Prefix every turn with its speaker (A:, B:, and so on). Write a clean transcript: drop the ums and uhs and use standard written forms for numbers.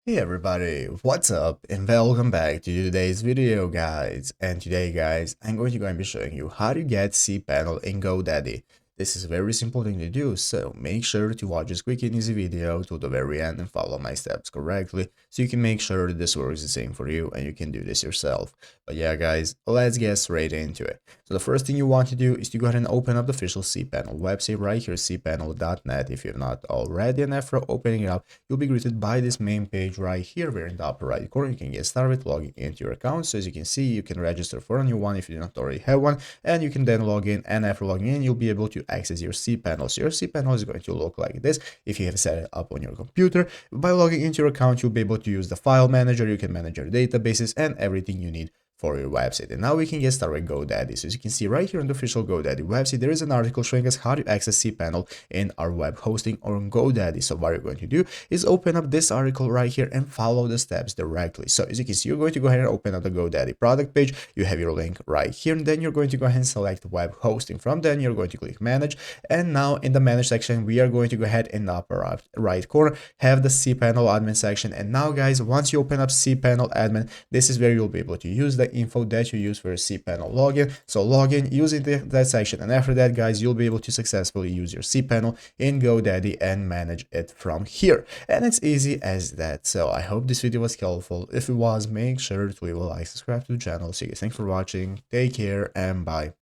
A: Hey everybody, what's up and welcome back to today's video guys. And today guys, I'm going to be showing you how to get cPanel in GoDaddy. This is a very simple thing to do, so make sure to watch this quick and easy video to the very end and follow my steps correctly so you can make sure that this works the same for you and you can do this yourself. But yeah guys, let's get straight into it. So the first thing you want to do is to go ahead and open up the official cPanel website right here, cpanel.net if you're not already, and after opening it up, you'll be greeted by this main page right here where in the upper right corner you can get started logging into your account. So as you can see, you can register for a new one if you do not already have one, and you can then log in, and after logging in you'll be able to access your cPanel. So your cPanel is going to look like this if you have set it up on your computer. By logging into your account, you'll be able to use the file manager. You can manage your databases and everything you need for your website. And now we can get started with GoDaddy. So as you can see right here on the official GoDaddy website, there is an article showing us how to access cPanel in our web hosting or on GoDaddy. So what you're going to do is open up this article right here and follow the steps directly. So as you can see, you're going to go ahead and open up the GoDaddy product page. You have your link right here, and then you're going to go ahead and select web hosting. From then you're going to click manage, and now in the manage section we are going to go ahead in the upper right corner have the cPanel admin section. And now guys, once you open up cPanel admin, this is where you'll be able to use the info that you use for a cPanel login. So log in using that section, and after that guys, you'll be able to successfully use your cPanel in GoDaddy and manage it from here. And it's easy as that. So I hope this video was helpful. If it was, make sure to leave a like, subscribe to the channel. So thanks for watching, take care, and bye.